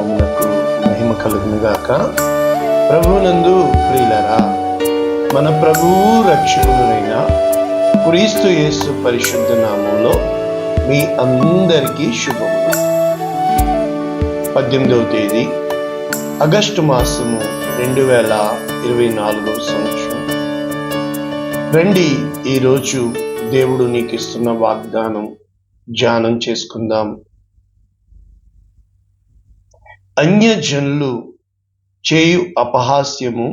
నామమునకు మహిమ కలుగునుగాక. ప్రభువునందు ప్రియులారా, మన ప్రభువు రక్షకుడైన క్రీస్తు యేసు పరిశుద్ధ నామంలో మీ అందరికీ శుభములు. 18వ తేదీ ఆగస్టు మాసము 2024 సంవత్సరం. రండి, ఈరోజు దేవుడు నీకు ఇస్తున్న వాగ్దానం ధ్యానం చేసుకుందాం. అన్యజనులు చేయు అపహాస్యము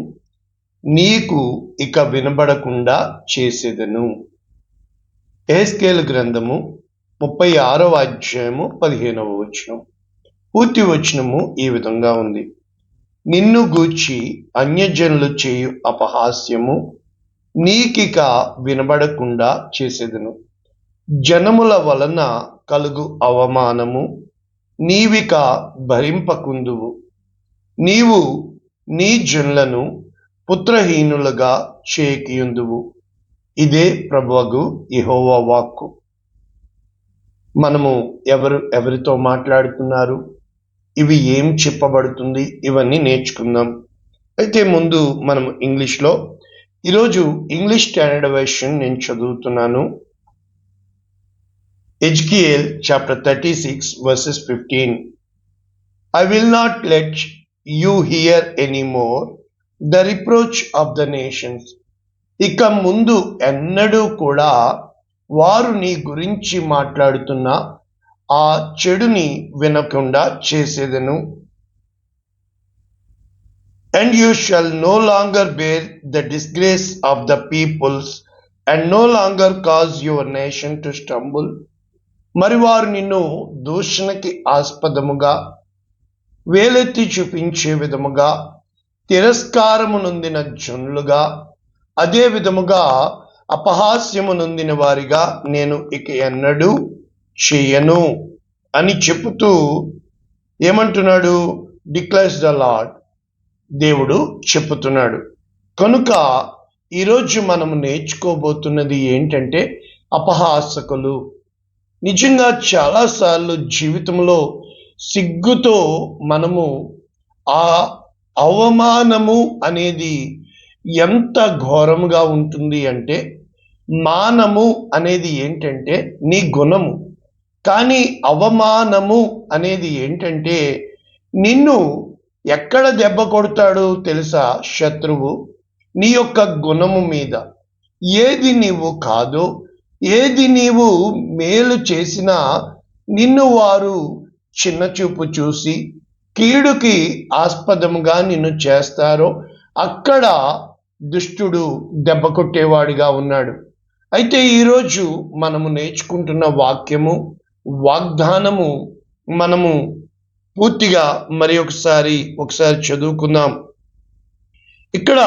నీకు ఇక వినబడకుండా చేసేదను. యెహెజ్కేలు గ్రంథము 36వ అధ్యాయము 15వ వచనం. పూర్తి వచనము ఈ విధంగా ఉంది: నిన్ను గూర్చి అన్యజనులు చేయు అపహాస్యము నీకిక వినబడకుండా చేసేదను. జనముల వలన కలుగు అవమానము నీవిక భరింపకుందువు. నీవు నీ జనులను పుత్రహీనులుగా చేకియుందువు. ఇదే ప్రభువగు యెహోవా వాక్కు. మనము ఎవరితో మాట్లాడుతున్నారు, ఇవి ఏం చెప్పబడుతుంది, ఇవన్నీ నేర్చుకుందాం. అయితే ముందు మనం ఇంగ్లీష్లో, ఈరోజు ఇంగ్లీష్ స్టాండర్డ్ వెర్షన్ నేను చదువుతున్నాను. Ezekiel chapter 36 verses 15. I will not let you hear anymore the reproach of the nations. ఇక ముందు ఎన్నడూ కూడా వారు నీ గురించి మాట్లాడుతున్న ఆ చెడుని వినకుండా చేసేదను. And you shall no longer bear the disgrace of the peoples and no longer cause your nation to stumble. మరి వారు నిన్ను దూషణకి ఆస్పదముగా, వేలెత్తి చూపించే విధముగా, తిరస్కారము నొందిన జనులుగా, అదే విధముగా అపహాస్యము నొందిన వారిగా నేను ఇక ఎన్నడూ చేయను అని చెబుతూ ఏమంటున్నాడు? Declares the lord. దేవుడు చెప్పుతున్నాడు. కనుక ఈరోజు మనము నేర్చుకోబోతున్నది ఏంటంటే, అపహాసకులు. నిజంగా చాలాసార్లు జీవితంలో సిగ్గుతో మనము ఆ అవమానము అనేది ఎంత ఘోరముగా ఉంటుంది అంటే, మానము అనేది ఏంటంటే నీ గుణము, కానీ అవమానము అనేది ఏంటంటే నిన్ను ఎక్కడ దెబ్బ కొడతాడు తెలుసా? శత్రువు నీ యొక్క గుణము మీద. ఏది నీవు కాదో, ఏది నీవు మేలు చేసినా నిన్ను వారు చిన్న చూపు చూసి కీడుకి ఆస్పదముగా నిన్ను చేస్తారో అక్కడ దుష్టుడు దెబ్బ కొట్టేవాడిగా ఉన్నాడు. అయితే ఈరోజు మనము నేర్చుకుంటున్న వాక్యము, వాగ్దానము మనము పూర్తిగా మరి ఒకసారి చదువుకుందాం. ఇక్కడ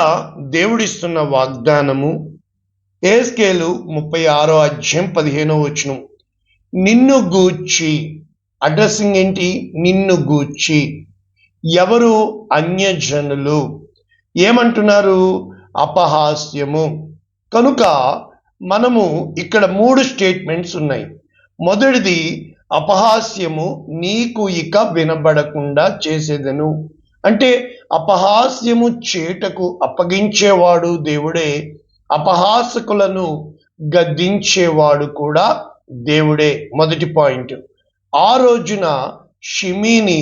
దేవుడిస్తున్న వాగ్దానము యెహెజ్కేలు 36వ అధ్యాయం 15వ వచనం. నిన్ను గూర్చి, అడ్రస్సింగ్ ఏంటి? నిన్ను గూర్చి. ఎవరు? అన్యజనులు. ఏమంటున్నారు? అపహాస్యము. కనుక మనము ఇక్కడ 3 స్టేట్మెంట్స్ ఉన్నాయి. మొదటిది, అపహాస్యము నీకు ఇక వినబడకుండా చేసేదను. అంటే అపహాస్యము చేటకు అప్పగించేవాడు దేవుడే, అపహాసకులను గద్దించేవాడు కూడా దేవుడే. మొదటి పాయింట్. ఆ రోజున షిమీని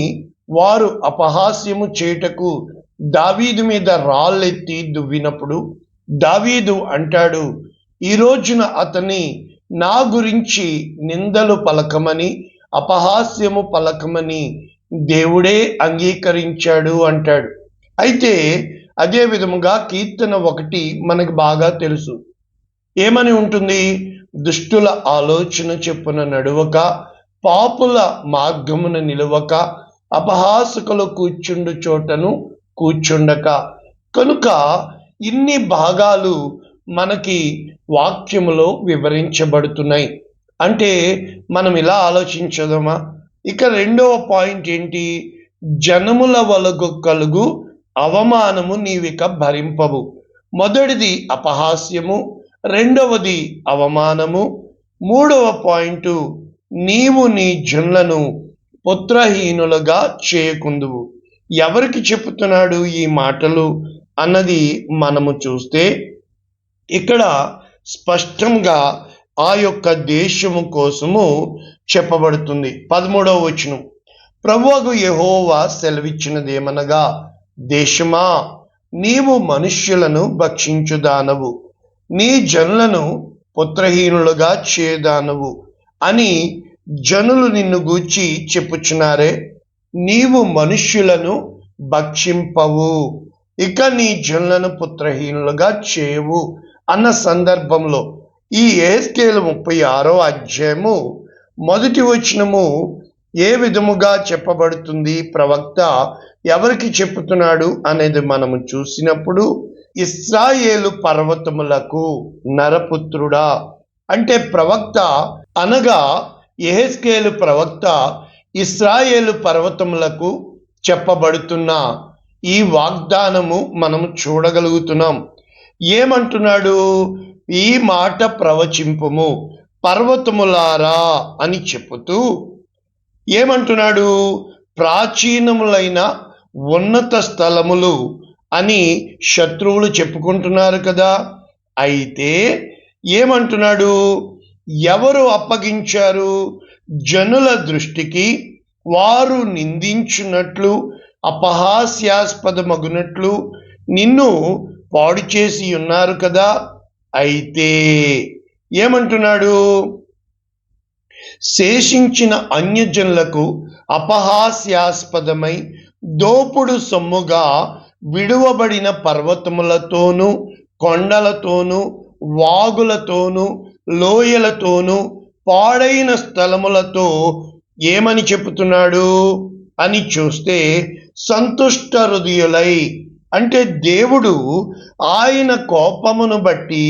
వారు అపహాస్యము చేటకు దావీదు మీద రాళ్ళెత్తి దువ్వినప్పుడు దావీదు అంటాడు, ఈ రోజున అతని నా గురించి నిందలు పలకమని, అపహాస్యము పలకమని దేవుడే అంగీకరించాడు అంటాడు. అయితే అదే విధముగా కీర్తన 1 మనకు బాగా తెలుసు. ఏమని ఉంటుంది? దుష్టుల ఆలోచన చెప్పున నడువక, పాపుల మార్గమున నిలవక, అపహాసకులు కూర్చుండు చోటను కూర్చుండక. కనుక ఇన్ని భాగాలు మనకి వాక్యములో వివరించబడుతున్నాయి. అంటే మనం ఇలా ఆలోచించదమా? ఇక రెండవ పాయింట్ ఏంటి? జనముల వలగు కలుగు అవమానము నీవిక భరింపవు. మొదటిది అపహాస్యము, రెండవది అవమానము, మూడవ పాయింట్ నీవు నీ జనులను పుత్రహీనులుగా చేయకుందువు. ఎవరికి చెప్తున్నాడు ఈ మాటలు అన్నది మనము చూస్తే ఇక్కడ స్పష్టంగా ఆ యొక్క దేశము కోసము చెప్పబడుతుంది. 13వ వచనం, ప్రభువగు యెహోవా సెలవిచ్చినదేమనగా, దేశమా, నీవు మనుష్యులను భక్షించుదానవు, నీ జనులను పుత్రహీనులుగా చేయదానవు అని జనులు నిన్ను గూర్చి చెప్పుచున్నారే. నీవు మనుష్యులను భక్షింపవు, ఇక నీ జనులను పుత్రహీనులుగా చేయవు అన్న సందర్భంలో ఈ యెహెజ్కేలు 36వ అధ్యాయము 1వ వచనము ఏ విధముగా చెప్పబడుతుంది, ప్రవక్త ఎవరికి చెప్పుతున్నాడు అనేది మనము చూసినప్పుడు, ఇశ్రాయేలు పర్వతములకు నరపుత్రుడా, అంటే ప్రవక్త అనగా యెహెజ్కేలు ప్రవక్త ఇశ్రాయేలు పర్వతములకు చెప్పబడుతున్న ఈ వాగ్దానము మనము చూడగలుగుతున్నాం. ఏమంటున్నాడు? ఈ మాట ప్రవచింపుము పర్వతములారా అని చెప్పుతూ ఏమంటున్నాడు? ప్రాచీనములైన ఉన్నత స్థలములు అని శత్రువులు చెప్పుకుంటున్నారు కదా. అయితే ఏమంటున్నాడు? ఎవరు అప్పగించారు? జనుల దృష్టికి వారు నిందించున్నట్లు, అపహాస్యాస్పదమగునట్లు నిన్ను పాడు చేసి ఉన్నారు కదా. అయితే ఏమంటున్నాడు? శేషించిన అన్యజనులకు అపహాస్యాస్పదమై దోపుడు సొమ్ముగా విడువబడిన పర్వతములతోనూ, కొండలతోనూ, వాగులతోనూ, లోయలతోనూ, పాడైన స్థలములతో ఏమని చెప్తున్నాడు అని చూస్తే, సంతుష్ట హృదయులై, అంటే దేవుడు ఆయన కోపమును బట్టి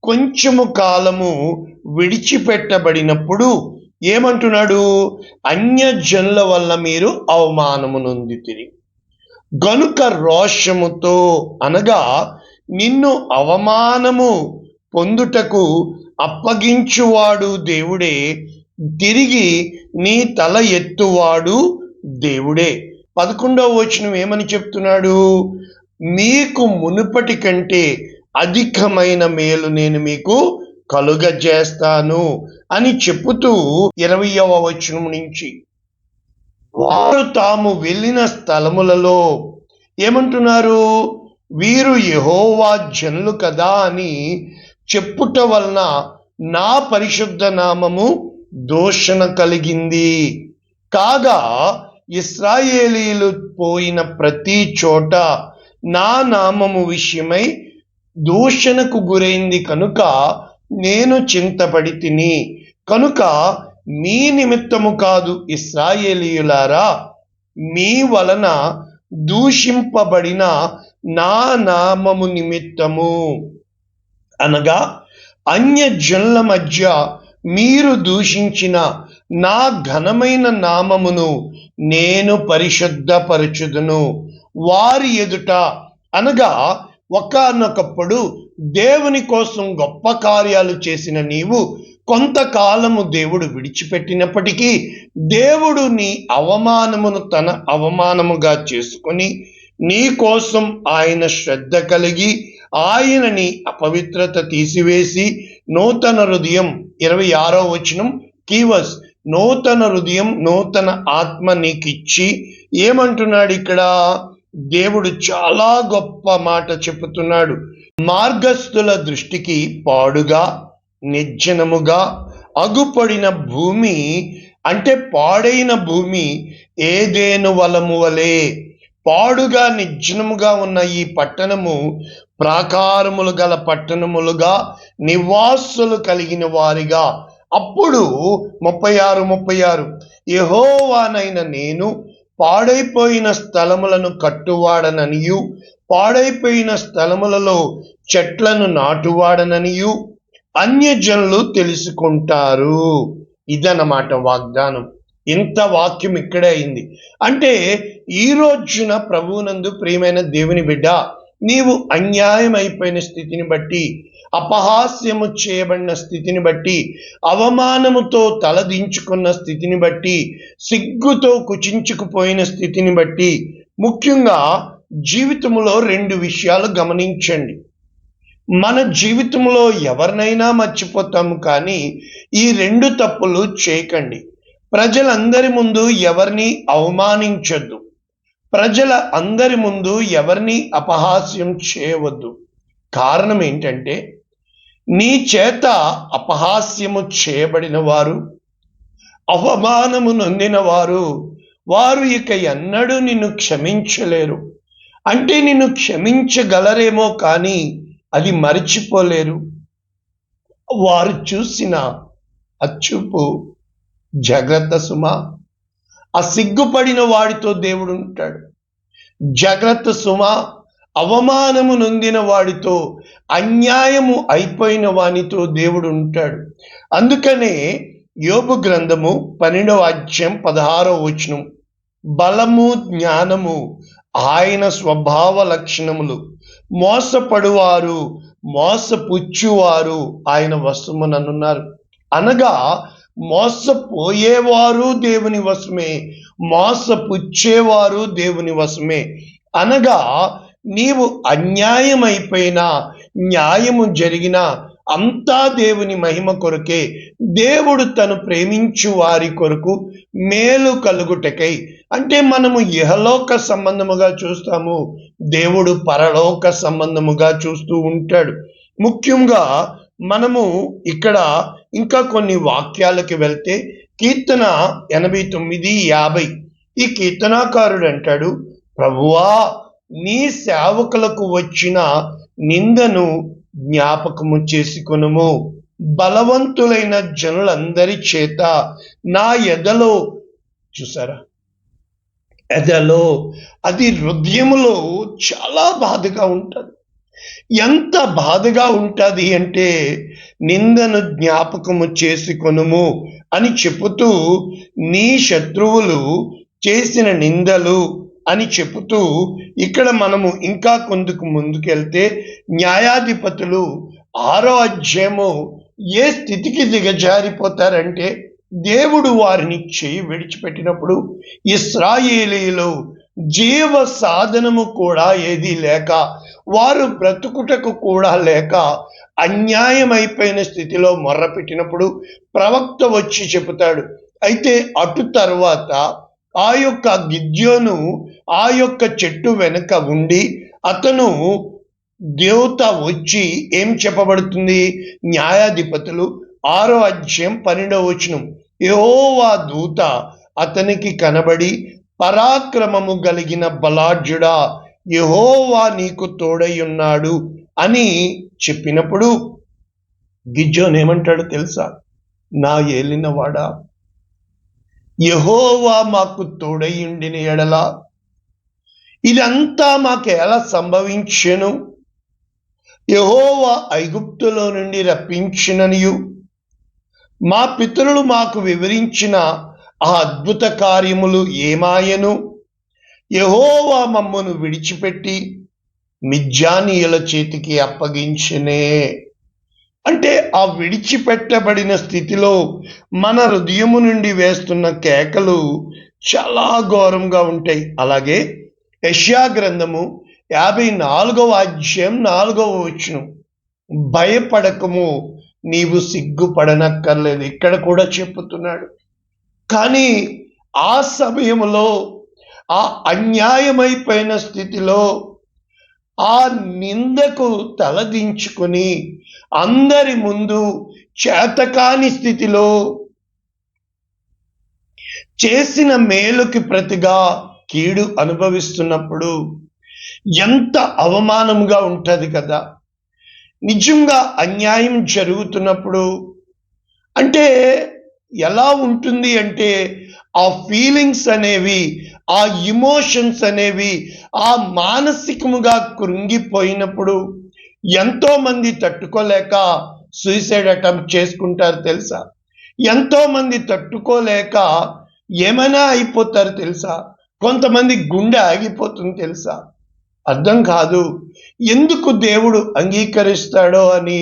కొంచెము కాలము విడిచిపెట్టబడినప్పుడు ఏమంటున్నాడు? అన్యజనుల వల్ల మీరు అవమానము నొందితిరి గనుక రోషముతో, అనగా నిన్ను అవమానము పొందుటకు అప్పగించువాడు దేవుడే, తిరిగి నీ తల ఎత్తువాడు దేవుడే. 11వ వచనం ఏమని చెప్తున్నాడు? మీకు మునుపటి కంటే అధికమైన మేలు నేను మీకు కలుగజేస్తాను అని చెప్పుతూ 20వ వచనం నుంచి, వారు తాము వెళ్ళిన స్థలములలో ఏమంటున్నారు? వీరు యెహోవా జనులు కదా అని చెప్పుట వలన నా పరిశుద్ధ నామము దూషణ కలిగింది. కాగా ఇశ్రాయేలీయులు పోయిన ప్రతి చోట నా నామము విషయమై దూషణకు గురైంది కనుక నేను చింతపడి తిని, కనుక మీ నిమిత్తము కాదు ఇశ్రాయేలీయులారా, మీ వలన దూషింపబడిన నా నామము నిమిత్తము, అనగా అన్యజనుల మధ్య మీరు దూషించిన నా ఘనమైన నామమును నేను పరిశుద్ధపరచుదును వారి ఎదుట. అనగా ఒకానొకప్పుడు దేవుని కోసం గొప్ప కార్యాలు చేసిన నీవు కొంతకాలము దేవుడు విడిచిపెట్టినప్పటికీ దేవుడు నీ అవమానమును తన అవమానముగా చేసుకొని నీ కోసం ఆయన శ్రద్ధ కలిగి ఆయనని అపవిత్రత తీసివేసి నూతన హృదయం, 26వ వచనం కీవర్స్, నూతన హృదయం, నూతన ఆత్మ నీకిచ్చి ఏమంటున్నాడు ఇక్కడ? దేవుడు చాలా గొప్ప మాట చెప్పుతున్నాడు. మార్గస్థుల దృష్టికి పాడుగా, నిర్జనముగా అగుపడిన భూమి, అంటే పాడైన భూమి ఏదేను వలము వలె పాడుగా నిర్జనముగా ఉన్న ఈ పట్టణము ప్రాకారములు గల పట్టణములుగా నివాసులు కలిగిన వారిగా. అప్పుడు 36 యెహోవానైన నేను పాడైపోయిన స్థలములను కట్టువాడననియు, పాడైపోయిన స్థలములలో చెట్లను నాటువాడననియు అన్యజనులు తెలుసుకుంటారు. ఇదన్నమాట వాగ్దానం. ఇంత వాక్యం ఇక్కడే అయింది. అంటే ఈ రోజున ప్రభువునందు ప్రియమైన దేవుని బిడ్డ, నీవు అన్యాయం అయిపోయిన స్థితిని బట్టి, అపహాస్యము చేయబడిన స్థితిని బట్టి, అవమానముతో తలదించుకున్న స్థితిని బట్టి, సిగ్గుతో కుచించుకుపోయిన స్థితిని బట్టి, ముఖ్యంగా జీవితంలో 2 విషయాలు గమనించండి. మన జీవితంలో ఎవరినైనా మర్చిపోతాము, కానీ ఈ 2 తప్పులు చేయకండి. ప్రజలందరి ముందు ఎవరిని అవమానించొద్దు. ప్రజల అందరి ముందు ఎవరిని అపహాస్యం చేయవద్దు. కారణం ఏంటంటే, నీ చేత అపహాస్యము చేయబడిన వారు, అవమానము నొందిన వారు ఇక ఎన్నడూ నిన్ను క్షమించలేరు. అంటే నిన్ను క్షమించగలరేమో కానీ అది మరిచిపోలేరు. వారు చూసిన అచ్చుపు జాగ్రత్త సుమా. ఆ సిగ్గుపడిన వాడితో దేవుడు ఉంటాడు. జాగ్రత్త సుమా. అవమానము నొందిన వాడితో, అన్యాయము అయిపోయిన వానితో దేవుడు ఉంటాడు. అందుకనే యోబు గ్రంథము 12వ అధ్యాయం 16వ వచనం, బలము జ్ఞానము ఆయన స్వభావ లక్షణములు, మోసపడువారు మోసపుచ్చువారు ఆయన వశముననున్నారు. అనగా మోసపోయేవారు దేవుని వశమే, మోసపుచ్చేవారు దేవుని వశమే. అనగా నీవు అన్యాయమైపోయినా, న్యాయము జరిగినా అంతా దేవుని మహిమ కొరకే. దేవుడు తను ప్రేమించు వారి కొరకు మేలు కలుగుటకై. అంటే మనము ఇహలోక సంబంధముగా చూస్తాము, దేవుడు పరలోక సంబంధముగా చూస్తూ ఉంటాడు. ముఖ్యంగా మనము ఇక్కడ ఇంకా కొన్ని వాక్యాలకి వెళ్తే, కీర్తన 89:50 ఈ కీర్తనాకారుడు అంటాడు, ప్రభువా నీ సేవకులకు వచ్చిన నిందను జ్ఞాపకము చేసుకొనుము. బలవంతులైన జనులందరి చేత నా ఎదలో, చూసారా, ఎదలో, అది హృదయములో చాలా బాధగా ఉంటుంది. ఎంత బాధగా ఉంటుంది అంటే, నిందను జ్ఞాపకము చేసుకొనుము అని చెబుతూ, నీ శత్రువులు చేసిన నిందలు అని చెబుతూ, ఇక్కడ మనము ఇంకా ముందుకెళ్తే న్యాయాధిపతులు 6వ అధ్యాయము ఏ స్థితికి దిగజారిపోతారంటే, దేవుడు వారిని చేయి విడిచిపెట్టినప్పుడు ఇశ్రాయేలీయులు జీవ సాధనము కూడా ఏదీ లేక, వారు బ్రతుకుటకు కూడా లేక అన్యాయమైపోయిన స్థితిలో మొర్రపెట్టినప్పుడు ప్రవక్త వచ్చి చెబుతాడు. అయితే అటు తర్వాత ఆ యొక్క గిద్యోను ఆ యొక్క చెట్టు వెనుక ఉండి, అతను దేవత వచ్చి ఏం చెప్పబడుతుంది, న్యాయాధిపతులు 6వ అధ్యాయం 12వ వచనం, యెహోవా దూత అతనికి కనబడి, పరాక్రమము కలిగిన బలాఢ్యుడా, యెహోవా నీకు తోడై ఉన్నాడు అని చెప్పినప్పుడు గిద్యోను ఏమంటాడో తెలుసా, నా ఏలినవాడా, యెహోవా మాకు తోడైయుండిన ఎడల ఇదంతా మాకు ఎలా సంభవించెను? యెహోవా ఐగుప్తులో నుండి రప్పించిననియు, మా పితరులు మాకు వివరించిన ఆ అద్భుత కార్యములు ఏమాయను? యెహోవా మమ్మను విడిచిపెట్టి మిద్యానీయుల చేతికి అప్పగించెనే. అంటే ఆ విడిచిపెట్టబడిన స్థితిలో మన హృదయము నుండి వేస్తున్న కేకలు చాలా ఘోరంగా ఉంటాయి. అలాగే యెషయా గ్రంథము 54వ అధ్యాయం 4వ వచనం, భయపడకము, నీవు సిగ్గుపడనక్కర్లేదు, ఇక్కడ కూడా చెప్పుతున్నాడు. కానీ ఆ సమయంలో, ఆ అన్యాయమైపోయిన స్థితిలో, ఆ నిందకు తలదించుకొని అందరి ముందు చేతకాని స్థితిలో చేసిన మేలుకి ప్రతిగా కీడు అనుభవిస్తున్నప్పుడు ఎంత అవమానంగా ఉంటుంది కదా. నిజంగా అన్యాయం జరుగుతున్నప్పుడు అంటే ఎలా ఉంటుంది అంటే, ఆ ఫీలింగ్స్ అనేవి, ఆ ఇమోషన్స్ అనేవి, ఆ మానసికముగా కృంగిపోయినప్పుడు ఎంతో మంది తట్టుకోలేక సూసైడ్ అటెంప్ట్ చేసుకుంటారు తెలుసా. ఎంతో మంది తట్టుకోలేక ఏమైనా అయిపోతారు తెలుసా. కొంతమంది గుండె ఆగిపోతుంది తెలుసా. అర్థం కాదు ఎందుకు దేవుడు అంగీకరిస్తాడో అని.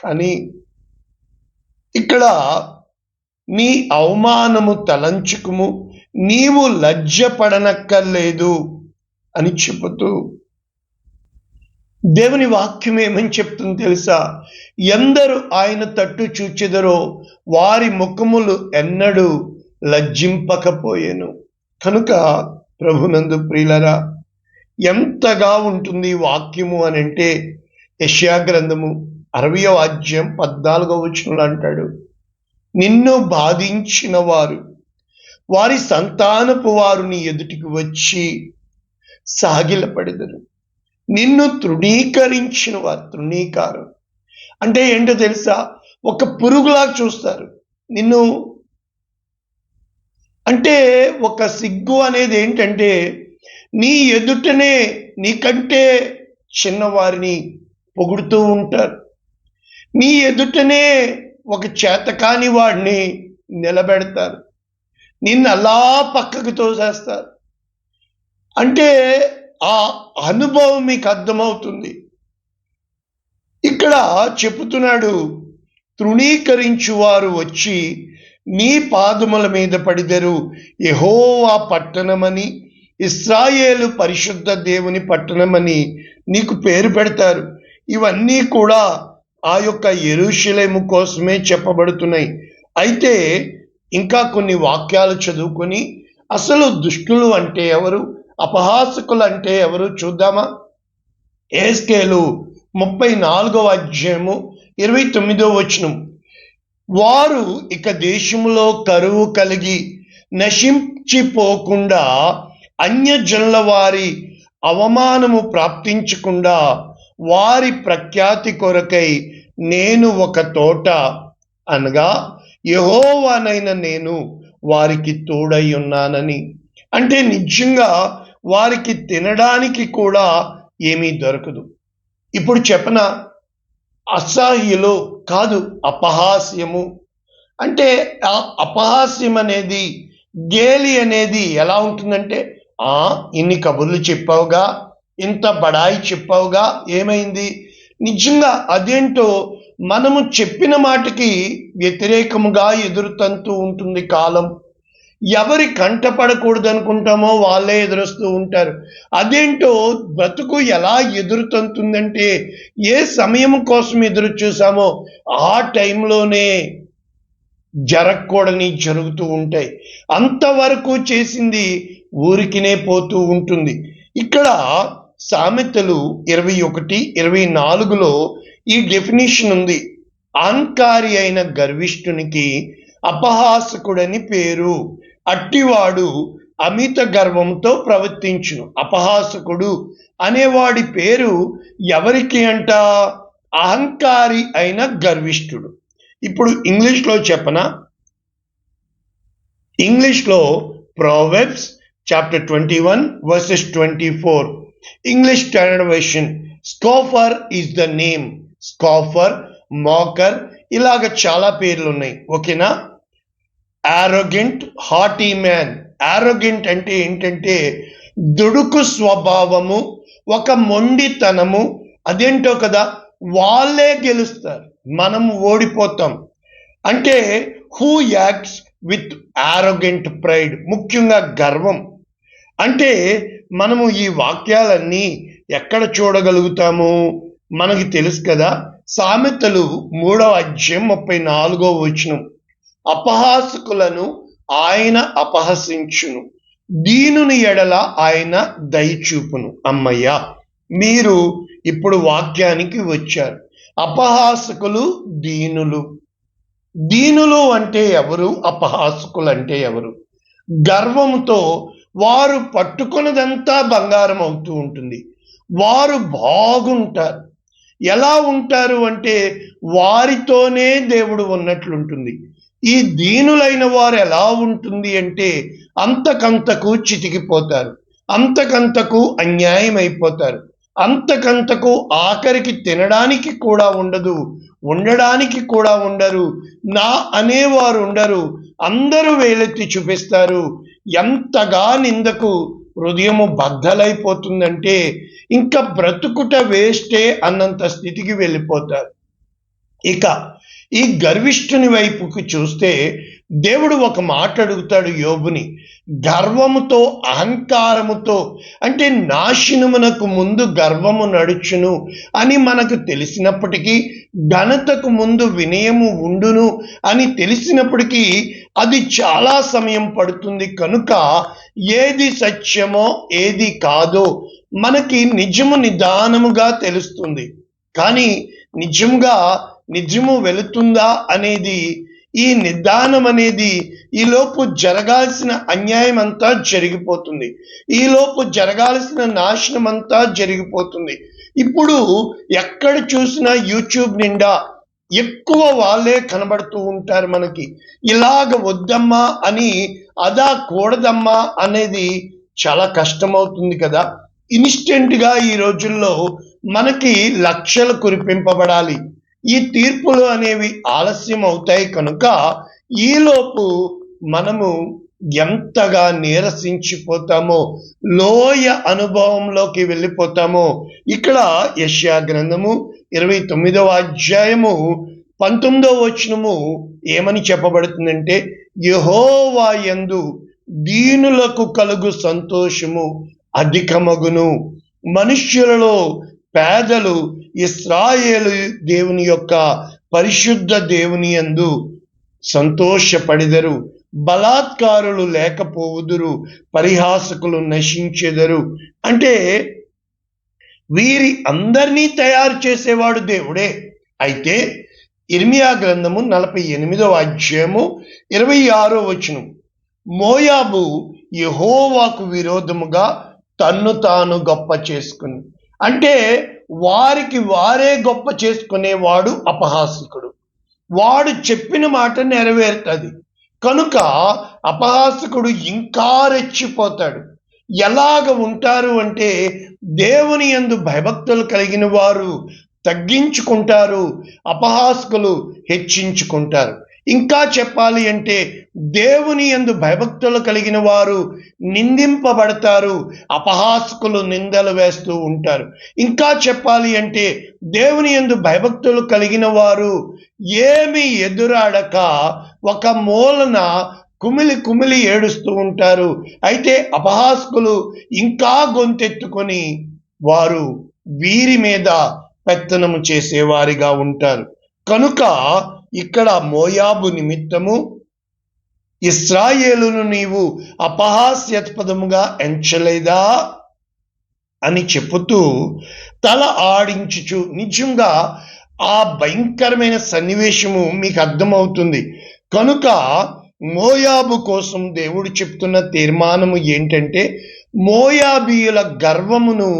కానీ ఇక్కడ నీ అవమానము తలంచుకుము, నీవు లజ్జపడనక్కర్లేదు అని చెబుతూ దేవుని వాక్యం ఏమని చెప్తుంది తెలుసా? ఎందరు ఆయన తట్టు చూచెదరో వారి ముఖములు ఎన్నడూ లజ్జింపకపోయెను. కనుక ప్రభునందు ప్రియులరా, ఎంతగా ఉంటుంది వాక్యము అని అంటే, యెషయా గ్రంథము 60వ అధ్యాయం 14వ వచనంలో అంటాడు, నిన్ను బాధించిన వారు వారి సంతానపు వారు నీ ఎదుటికి వచ్చి సాగిలపడెదరు. నిన్ను తృణీకరించిన వారు, తృణీకారం అంటే ఏంటో తెలుసా? ఒక పురుగులా చూస్తారు నిన్ను. అంటే ఒక సిగ్గు అనేది ఏంటంటే, నీ ఎదుటనే నీకంటే చిన్నవారిని పొగుడుతూ ఉంటారు, నీ ఎదుటనే ఒక చేతకాని వాడిని నిలబెడతారు, నిన్ను అలా పక్కకు తోసేస్తారు. అంటే ఆ అనుభవం మీకు అర్థమవుతుంది. ఇక్కడ చెప్పుతున్నాడు, తృణీకరించువారు వచ్చి నీ పాదముల మీద పడిదరు, యెహోవా పట్టణమని, ఇశ్రాయేలు పరిశుద్ధ దేవుని పట్టణమని నీకు పేరు పెడతారు. ఇవన్నీ కూడా ఆ యొక్క యెరూషలేము కోసమే చెప్పబడుతున్నాయి. అయితే ఇంకా కొన్ని వాక్యాలు చదువుకొని అసలు దుష్టులు అంటే ఎవరు, అపహాసకులు అంటే ఎవరు చూద్దామా? యెహెజ్కేలు 34వ అధ్యాయము 29వ వచనం, వారు ఇక దేశములో కరువు కలిగి నశించిపోకుండా, అన్యజనుల వారి అవమానము ప్రాప్తించకుండా, వారి ప్రఖ్యాతి కొరకై నేను ఒక తోట అనగా యెహోవానైన నేను వారికి తోడై ఉన్నానని. అంటే నిజంగా వారికి తినడానికి కూడా ఏమీ దొరకదు. ఇప్పుడు చెప్పన, అసహ్యులు కాదు, అపహాస్యము. అంటే ఆ అపహాస్యం అనేది, గేలి అనేది ఎలా ఉంటుందంటే, ఇన్ని కబుర్లు చెప్పావుగా, ఇంత బడాయి చెప్పావుగా, ఏమైంది? నిజంగా అదేంటో మనము చెప్పిన మాటకి వ్యతిరేకముగా ఎదురుతంతూ ఉంటుంది కాలం. ఎవరి కంటపడకూడదు అనుకుంటామో వాళ్ళే ఎదురొస్తూ ఉంటారు. అదేంటో బ్రతుకు ఎలా ఎదురుతంతుందంటే, ఏ సమయం కోసం ఎదురు చూసామో ఆ టైంలోనే జరగకూడని జరుగుతూ ఉంటాయి. అంతవరకు చేసింది ఊరికినే పోతూ ఉంటుంది. ఇక్కడ సామెతలు 21-24లో ఈ డెఫినిషన్ ఉంది. అహంకారి అయిన గర్విష్ఠునికి అపహాసకుడని పేరు, అట్టివాడు అమిత గర్వంతో ప్రవర్తించును. అపహాసకుడు అనేవాడి పేరు ఎవరికి అంట? అహంకారి అయిన గర్విష్ఠుడు. ఇప్పుడు ఇంగ్లీష్లో చెప్పనా? ఇంగ్లీష్లో Proverbs chapter 21 verses 24, English Standard Version, scoffer is the name. Scoffer, mocker, ఇలాగ చాలా పేర్లు ఉన్నాయి. ఓకేనా? Arrogant, hottie man. ఆరోగెంట్ అంటే ఏంటంటే దుడుకు స్వభావము, ఒక మొండితనము. అదేంటో కదా, వాళ్ళే గెలుస్తారు, మనం ఓడిపోతాం. అంటే who acts with arrogant pride, ముఖ్యంగా గర్వం. అంటే మనము ఈ వాక్యాలన్నీ ఎక్కడ చూడగలుగుతాము? మనకి తెలుసు కదా, సామెతలు 3వ అధ్యాయం 34వ వచనం, అపహాసకులను ఆయన అపహసించును, దీనుని ఎడల ఆయన దయచూపును. అమ్మయ్య, మీరు ఇప్పుడు వాక్యానికి వచ్చారు. అపహాసకులు, దీనులు. దీనులు అంటే ఎవరు? అపహాసకులు అంటే ఎవరు? గర్వంతో వారు పట్టుకున్నదంతా బంగారం అవుతూ ఉంటుంది. వారు బాగుంటారు. ఎలా ఉంటారు అంటే వారితోనే దేవుడు ఉన్నట్లుంటుంది. ఈ దీనులైన వారు ఎలా ఉంటుంది అంటే అంతకంతకు చితికిపోతారు, అంతకంతకు అన్యాయం అయిపోతారు, అంతకంతకు ఆఖరికి తినడానికి కూడా ఉండదు, ఉండడానికి కూడా ఉండరు, నా అనేవారు ఉండరు. అందరూ వేలెత్తి చూపిస్తారు. ఎంతగా నిందకు హృదయము బద్దలైపోతుందంటే ఇంకా బ్రతుకుట వేస్టే అన్నంత స్థితికి వెళ్ళిపోతారు. ఇక ఈ గర్విష్ఠుని వైపుకి చూస్తే దేవుడు ఒక మాట అడుగుతాడు యోబుని. గర్వముతో అహంకారముతో, అంటే నాశనమునకు ముందు గర్వము నడుచును అని మనకు తెలిసినప్పటికీ, ఘనతకు ముందు వినయము ఉండును అని తెలిసినప్పటికీ అది చాలా సమయం పడుతుంది. కనుక ఏది సత్యమో ఏది కాదో మనకి నిజము నిదానముగా తెలుస్తుంది. కానీ నిజము వెళుతుందా అనేది, ఈ నిదానం అనేది ఈలోపు జరగాల్సిన అన్యాయం అంతా జరిగిపోతుంది, ఈలోపు జరగాల్సిన నాశనం అంతా జరిగిపోతుంది. ఇప్పుడు ఎక్కడ చూసినా యూట్యూబ్ నిండా ఎక్కువ వాళ్ళే కనబడుతూ ఉంటారు మనకి. ఇలాగ వద్దమ్మా అని, అదా కూడదమ్మా అనేది చాలా కష్టమవుతుంది కదా. ఇన్స్టెంట్గా ఈ రోజుల్లో మనకి లక్షలు కురిపింపబడాలి. ఈ తీర్పులు అనేవి ఆలస్యం అవుతాయి. కనుక ఈలోపు మనము ఎంతగా నీరసించిపోతామో, లోయ అనుభవంలోకి వెళ్ళిపోతామో. ఇక్కడ యెషయా గ్రంథము 29వ అధ్యాయము 19వ వచనము ఏమని చెప్పబడుతుందంటే, యెహోవా యందు దీనులకు కలుగు సంతోషము అధికమగును, మనుష్యులలో పేదలు ఇశ్రాయేలు దేవుని యొక్క పరిశుద్ధ దేవుని యందు సంతోషపడిదరు, బలాత్కారులు లేకపోవుదురు, పరిహాసకులు నశించెదరు. అంటే వీరి అందరినీ తయారు చేసేవాడు దేవుడే. అయితే ఇర్మియా గ్రంథము 48వ అధ్యాయము 26వ వచనం, మోయాబు యెహోవాకు విరోధముగా తన్ను తాను గొప్ప చేసుకుని, అంటే వారికి వారే గొప్ప చేసుకునేవాడు అపహాసకుడు. వాడు చెప్పిన మాట నెరవేరుతుంది. కనుక అపహాసకుడు ఇంకా రెచ్చిపోతాడు. ఎలాగ ఉంటారు అంటే, దేవుని యందు భయభక్తులు కలిగిన వారు తగ్గించుకుంటారు, అపహాసకులు హెచ్చించుకుంటారు. ఇంకా చెప్పాలి అంటే, దేవుని యందు భయభక్తులు కలిగిన వారు నిందింపబడతారు, అపహాసకులు నిందలు వేస్తూ ఉంటారు. ఇంకా చెప్పాలి అంటే, దేవుని యందు భయభక్తులు కలిగిన వారు ఏమి ఎదురాడక ఒక మూలన కుమిలి ఏడుస్తూ ఉంటారు. అయితే అపహాసకులు ఇంకా గొంతెత్తుకొని వారు వీరి మీద పెత్తనము చేసేవారిగా ఉంటారు. కనుక ఇక్కడ మోయాబు నిమిత్తము ఇశ్రాయేలును నీవు అపహాస్యాస్పదముగా ఎంచలేదా అని చెప్పుతూ తల ఆడించుచు, నిజంగా ఆ భయంకరమైన సన్నివేశము మీకు అర్థమవుతుంది. కనుక మోయాబు కోసం దేవుడు చెప్తున్న తీర్మానము ఏంటంటే, మోయాబీయుల గర్వమును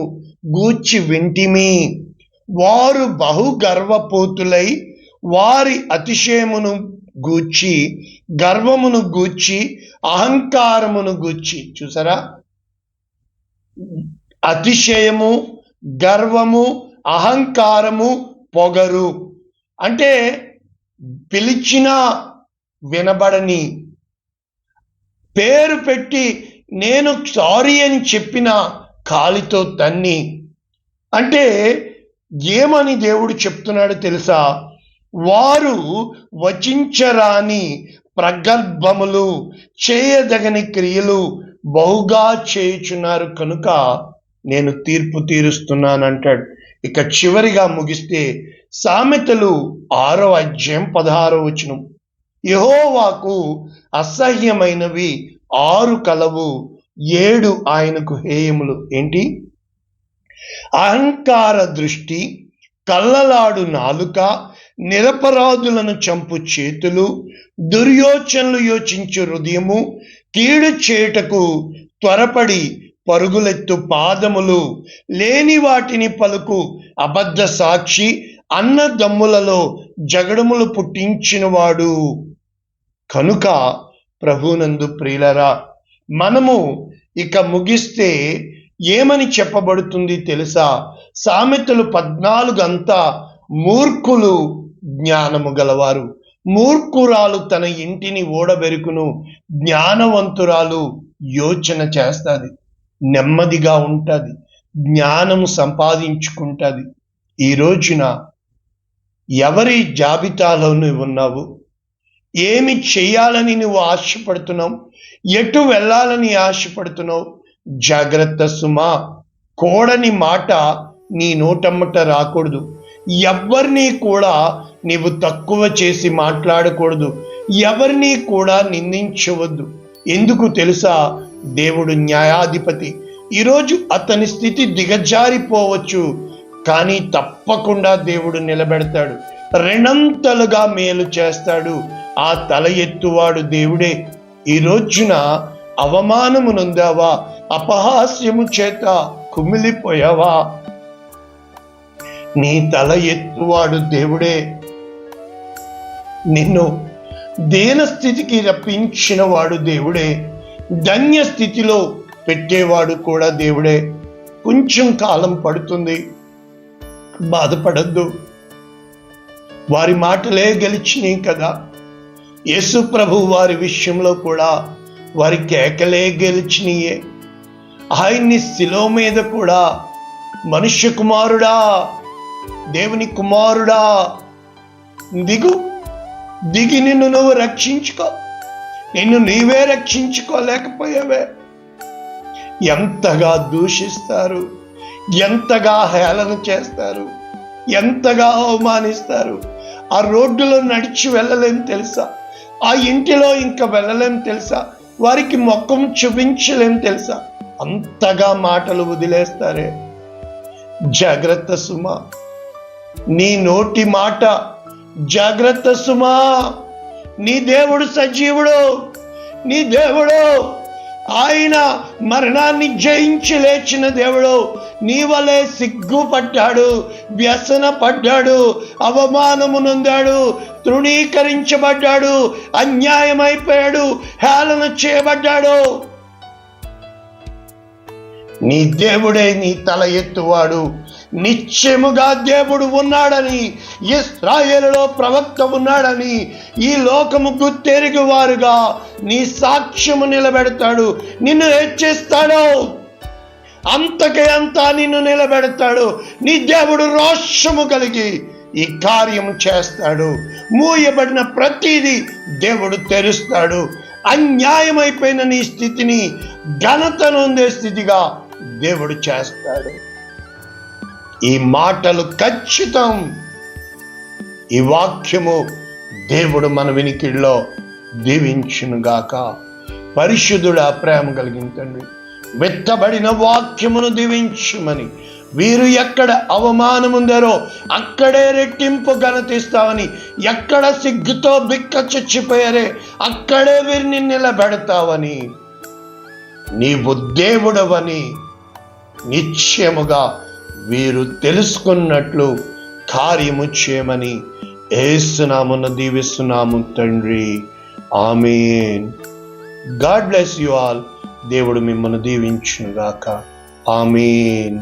గూర్చి వింటిమి, వారు బహు గర్వపోతులై వారి అతిశయమును గూర్చి, గర్వమును గూర్చి, అహంకారమును గూర్చి. చూసారా, అతిశయము, గర్వము, అహంకారము, పొగరు, అంటే పిలిచిన వినబడని, పేరు పెట్టి నేను సారీ అని చెప్పిన కాలితో తన్ని. అంటే ఏమని దేవుడు చెప్తున్నాడు తెలుసా, వారు వచించరాని ప్రగల్భములు, చేయదగని క్రియలు బహుగా చేయుచున్నారు, కనుక నేను తీర్పు తీరుస్తున్నానంటాడు. ఇక చివరిగా ముగిస్తే సామెతలు 6వ అధ్యాయం 16వ వచనం, యెహోవాకు అసహ్యమైనవి 6 కలవు, 7 ఆయనకు హేయములు. ఏంటి? అహంకార దృష్టి, కళ్ళలాడు నాలుక, నిరపరాధులను చంపు చేతులు, దుర్యోచనలు యోచించు హృదయము, కీడు చేయుటకు త్వరపడి పరుగులెత్తు పాదములు, లేని వాటిని పలుకు అబద్ధ సాక్షి, అన్నదమ్ములలో జగడములు పుట్టించినవాడు. కనుక ప్రభునందు ప్రియులరా, మనము ఇక ముగిస్తే ఏమని చెప్పబడుతుంది తెలుసా? సామెతలు 14 అంతా మూర్ఖులు జ్ఞానము గలవారు, మూర్ఖురాలు తన ఇంటిని ఓడబెరుకును, జ్ఞానవంతురాలు యోచన చేస్తుంది. నెమ్మదిగా ఉంటుంది, జ్ఞానం సంపాదించుకుంటుంది. ఈ రోజున ఎవరి జాబితాలో నువ్వు ఉన్నావు? ఏమి చేయాలని నువ్వు ఆశపడుతున్నావు? ఎటు వెళ్ళాలని ఆశపడుతున్నావు? జాగ్రత్త సుమా. కోడని మాట నీ నోటమ్మట రాకూడదు. ఎవరిని కూడా నీవు తక్కువ చేసి మాట్లాడకూడదు. ఎవరిని కూడా నిందించవద్దు. ఎందుకు తెలుసా? దేవుడు న్యాయాధిపతి. ఈరోజు అతని స్థితి దిగజారిపోవచ్చు, కానీ తప్పకుండా దేవుడు నిలబెడతాడు. రెండంతలుగా మేలు చేస్తాడు. ఆ తల ఎత్తువాడు దేవుడే. ఈ రోజున అవమానము నొందావా? అపహాస్యము చేత కుమిలిపోయావా? నీ తల ఎత్తువాడు దేవుడే. నిన్ను దీన స్థితికి రప్పించిన వాడు దేవుడే. ధన్య స్థితిలో పెట్టేవాడు కూడా దేవుడే. కొంచెం కాలం పడుతుంది, బాధపడద్దు. వారి మాటలే గెలిచినాయి కదా. యేసు ప్రభు వారి విషయంలో కూడా వారి కేకలే గెలిచినాయే. ఆయన్ని శిలువ మీద కూడా మనుష్య కుమారుడా, దేవుని కుమారుడా, దిగి నిన్ను నువ్వు రక్షించుకో. నిన్ను నీవే రక్షించుకోలేకపోయావే. ఎంతగా దూషిస్తారు, ఎంతగా హేళన చేస్తారు, ఎంతగా అవమానిస్తారు. ఆ రోడ్డులో నడిచి వెళ్ళలేం తెలుసా? ఆ ఇంటిలో ఇంకా వెళ్ళలేం తెలుసా? వారికి ముఖం చూపించలేం తెలుసా? అంతగా మాటలు వదిలేస్తారే. జాగ్రత్త సుమా, నీ నోటి మాట జాగ్రత్త సుమా. నీ దేవుడు సజీవుడు, నీ దేవుడు. ఆయన మరణాన్ని జయించి లేచిన దేవుడు. నీ వలె సిగ్గుపడ్డాడు, వ్యసన పడ్డాడు, అవమానము నొందాడు, తృణీకరించబడ్డాడు, అన్యాయమైపోయాడు, హేళన చేయబడ్డాడు. నీ దేవుడే నీ తల ఎత్తువాడు. నిశ్చయముగా దేవుడు ఉన్నాడని, ఇశ్రాయేలులో ప్రవక్త ఉన్నాడని ఈ లోకము గుర్తెరిగి వారుగా నీ సాక్ష్యము నిలబెడతాడు. నిన్ను హెచ్చిస్తాడు, అంతకే అంతా నిన్ను నిలబెడతాడు. నీ దేవుడు రోషము కలిగి ఈ కార్యము చేస్తాడు. మూయబడిన ప్రతిదీ దేవుడు తెరుస్తాడు. అన్యాయమైపోయిన నీ స్థితిని ఘనత నొందే స్థితిగా దేవుడు చేస్తాడు. ఈ మాటలు ఖచ్చితం. ఈ వాక్యము దేవుడు మన వినికిడిలో దీవించునుగాక. పరిశుద్ధుడా, ప్రేమ కలిగిన తండ్రి, వెత్తబడిన వాక్యమును దీవించుమని, వీరు ఎక్కడ అవమానముందారో అక్కడే రెట్టింపు ఘనతిస్తావని, ఎక్కడ సిగ్గుతో బిక్క చచ్చిపోయారే అక్కడే వీరిని నిలబెడతావని, నీవు దేవుడవని నిశ్చయముగా వీరు తెలుసుకున్నట్లు కార్యము చేయమని యేసునామమున దీవిస్తున్నాము తండ్రి. ఆమేన్. God bless you all. దేవుడు మిమ్మల్ని దీవించునుగాక. ఆమేన్.